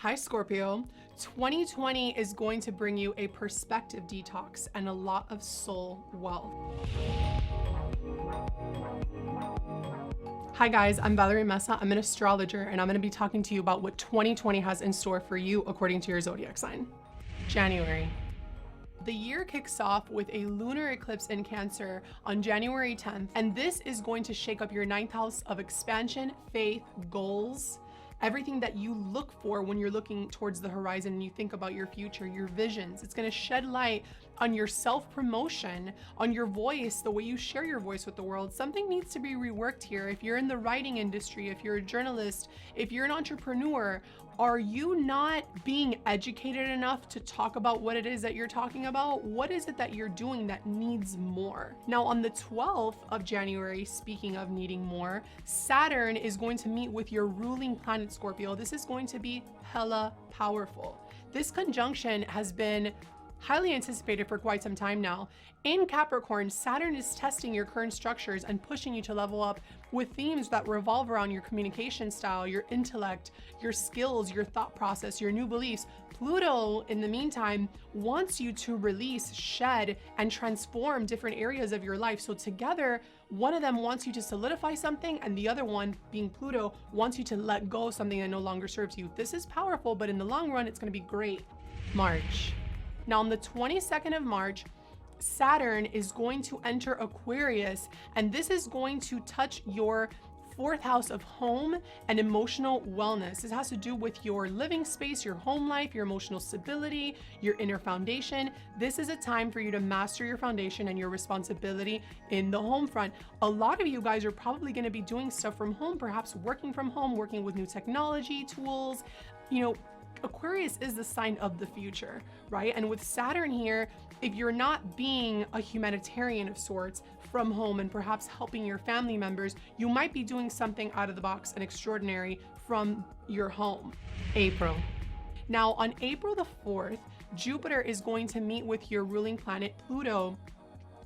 Hi Scorpio, 2020 is going to bring you a perspective detox and a lot of soul wealth. Hi guys, I'm Valerie Mesa. I'm an astrologer and I'm going to be talking to you about what 2020 has in store for you according to your zodiac sign. January. The year kicks off with a lunar eclipse in Cancer on January 10th, and this is going to shake up your 9th house of expansion, faith, goals, everything that you look for when you're looking towards the horizon and you think about your future, your visions. It's going to shed light on your self-promotion, on your voice, the way you share your voice with the world. Something needs to be reworked here. If you're in the writing industry, if you're a journalist, if you're an entrepreneur, are you not being educated enough to talk about what it is that you're talking about? What is it that you're doing that needs more? Now, on the 12th of January, speaking of needing more, Saturn is going to meet with your ruling planet Scorpio. This is going to be hella powerful. This conjunction has been highly anticipated for quite some time now. In Capricorn, Saturn is testing your current structures and pushing you to level up with themes that revolve around your communication style, your intellect, your skills, your thought process, your new beliefs. Pluto, in the meantime, wants you to release, shed, and transform different areas of your life. So together, one of them wants you to solidify something, and the other one, being Pluto, wants you to let go of something that no longer serves you. This is powerful, but in the long run, it's going to be great. March. Now, on the 22nd of March, Saturn is going to enter Aquarius, and this is going to touch your 4th house of home and emotional wellness. This has to do with your living space, your home life, your emotional stability, your inner foundation. This is a time for you to master your foundation and your responsibility in the home front. A lot of you guys are probably going to be doing stuff from home, perhaps working from home, working with new technology tools. Aquarius is the sign of the future, right? And with Saturn here, if you're not being a humanitarian of sorts from home and perhaps helping your family members, you might be doing something out of the box and extraordinary from your home. April. Now, on April the 4th, Jupiter is going to meet with your ruling planet Pluto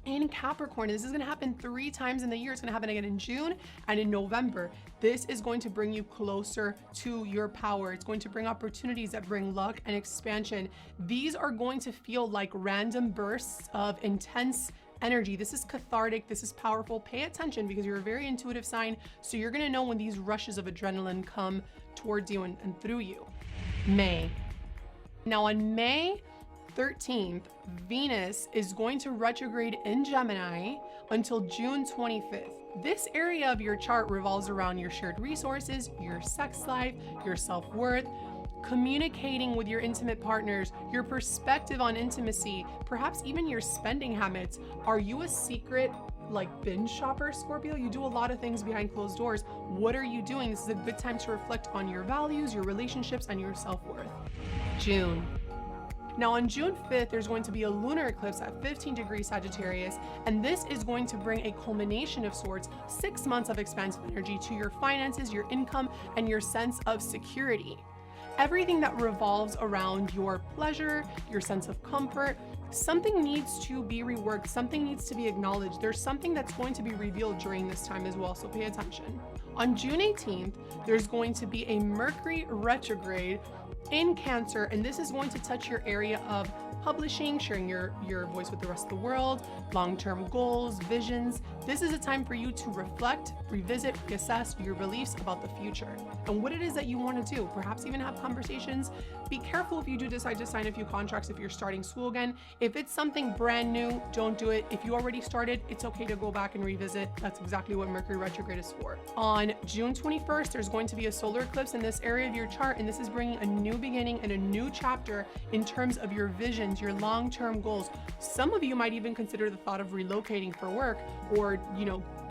in Capricorn. This is going to happen 3 times in the year. It's going to happen again in June and in November. This is going to bring you closer to your power. It's going to bring opportunities that bring luck and expansion. These are going to feel like random bursts of intense energy. This is cathartic. This is powerful. Pay attention because you're a very intuitive sign. So you're going to know when these rushes of adrenaline come towards you and through you. May. Now on May 13th, Venus is going to retrograde in Gemini until June 25th. This area of your chart revolves around your shared resources, your sex life, your self-worth, communicating with your intimate partners, your perspective on intimacy, perhaps even your spending habits. Are you a secret binge shopper, Scorpio? You do a lot of things behind closed doors. What are you doing? This is a good time to reflect on your values, your relationships, and your self-worth. June. Now on June 5th, there's going to be a lunar eclipse at 15 degrees Sagittarius, and this is going to bring a culmination of sorts, 6 months of expansive energy to your finances, your income, and your sense of security. Everything that revolves around your pleasure, your sense of comfort, something needs to be reworked, something needs to be acknowledged. There's something that's going to be revealed during this time as well, so pay attention. On June 18th, there's going to be a Mercury retrograde in Cancer, and this is going to touch your area of publishing, sharing your voice with the rest of the world, long-term goals, visions. This is a time for you to reflect, revisit, reassess your beliefs about the future and what it is that you want to do. Perhaps even have conversations. Be careful if you do decide to sign a few contracts if you're starting school again. If it's something brand new, don't do it. If you already started, it's okay to go back and revisit. That's exactly what Mercury retrograde is for. On June 21st, there's going to be a solar eclipse in this area of your chart, and this is bringing a new beginning and a new chapter in terms of your visions, your long-term goals. Some of you might even consider the thought of relocating for work or,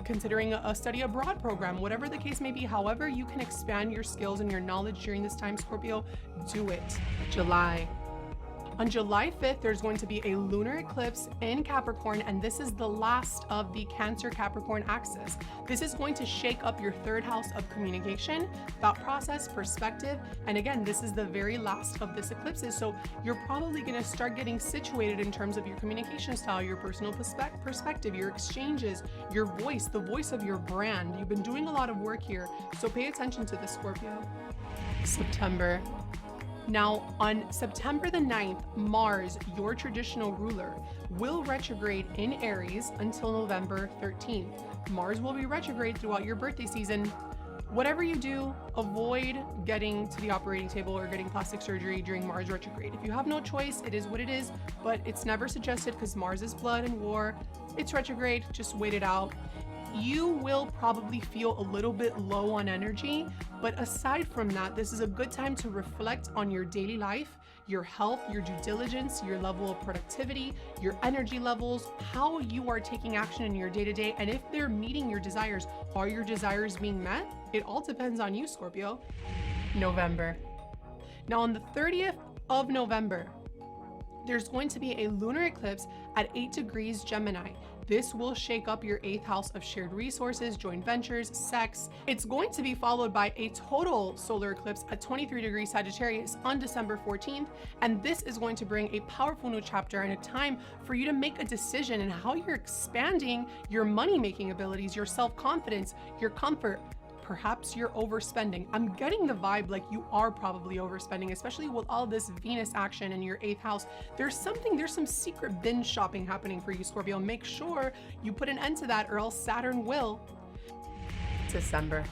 considering a study abroad program, whatever the case may be. However you can expand your skills and your knowledge during this time, Scorpio, do it. July. On July 5th, there's going to be a lunar eclipse in Capricorn, and this is the last of the Cancer-Capricorn axis. This is going to shake up your 3rd house of communication, thought process, perspective, and again, this is the very last of this eclipses, so you're probably going to start getting situated in terms of your communication style, your personal perspective, your exchanges, your voice, the voice of your brand. You've been doing a lot of work here, so pay attention to this, Scorpio. September. Now, on September the 9th, Mars, your traditional ruler, will retrograde in Aries until November 13th. Mars will be retrograde throughout your birthday season. Whatever you do, avoid getting to the operating table or getting plastic surgery during Mars retrograde. If you have no choice, it is what it is, but it's never suggested because Mars is blood and war. It's retrograde, just wait it out. You will probably feel a little bit low on energy, but aside from that, this is a good time to reflect on your daily life, your health, your due diligence, your level of productivity, your energy levels, how you are taking action in your day-to-day, and if they're meeting your desires. Are your desires being met? It all depends on you, Scorpio. November. Now on the 30th of November, there's going to be a lunar eclipse at 8 degrees Gemini. This will shake up your 8th house of shared resources, joint ventures, sex. It's going to be followed by a total solar eclipse at 23 degrees Sagittarius on December 14th. And this is going to bring a powerful new chapter and a time for you to make a decision in how you're expanding your money-making abilities, your self-confidence, your comfort. Perhaps you're overspending. I'm getting the vibe like you are probably overspending, especially with all this Venus action in your 8th house. There's some secret binge shopping happening for you, Scorpio. Make sure you put an end to that or else Saturn will. December.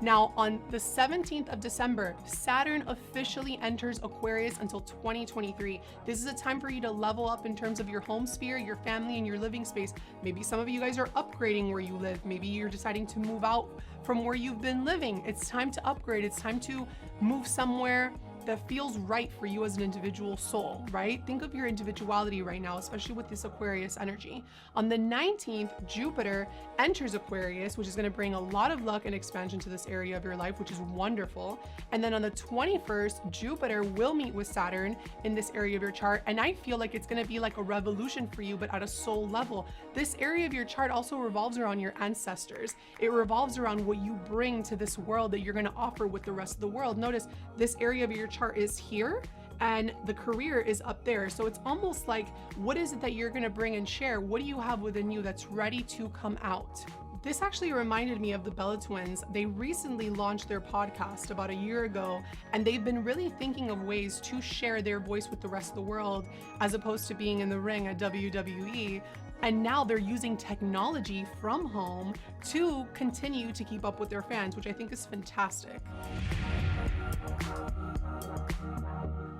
Now, on the 17th of December, Saturn officially enters Aquarius until 2023. This is a time for you to level up in terms of your home sphere, your family, and your living space. Maybe some of you guys are upgrading where you live. Maybe you're deciding to move out from where you've been living. It's time to upgrade. It's time to move somewhere that feels right for you as an individual soul, right? Think of your individuality right now, especially with this Aquarius energy. On the 19th, Jupiter enters Aquarius, which is going to bring a lot of luck and expansion to this area of your life, which is wonderful. And then on the 21st, Jupiter will meet with Saturn in this area of your chart. And I feel like it's going to be like a revolution for you, but at a soul level. This area of your chart also revolves around your ancestors. It revolves around what you bring to this world that you're going to offer with the rest of the world. Notice this area of your chart is here and the career is up there. So it's almost like, what is it that you're going to bring and share? What do you have within you that's ready to come out? This actually reminded me of the Bella Twins. They recently launched their podcast about a year ago, and they've been really thinking of ways to share their voice with the rest of the world as opposed to being in the ring at WWE. And now they're using technology from home to continue to keep up with their fans, which I think is fantastic.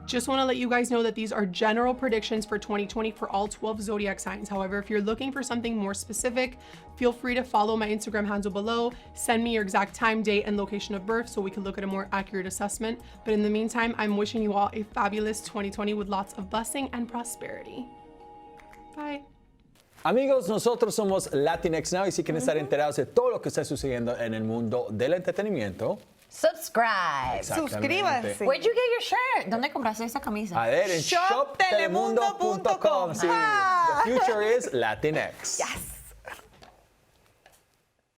Just want to let you guys know that these are general predictions for 2020 for all 12 zodiac signs. However, if you're looking for something more specific, feel free to follow my Instagram handle below. Send me your exact time, date, and location of birth so we can look at a more accurate assessment. But in the meantime, I'm wishing you all a fabulous 2020 with lots of blessing and prosperity. Bye. Amigos, nosotros somos Latinx Now y si quieren estar enterados de todo lo que está sucediendo en el mundo del entretenimiento, subscribe. Suscríbanse. Where'd you get your shirt? ¿Dónde compraste esa camisa? a ver en shoptelemundo.com. Sí, the future is Latinx. Yes.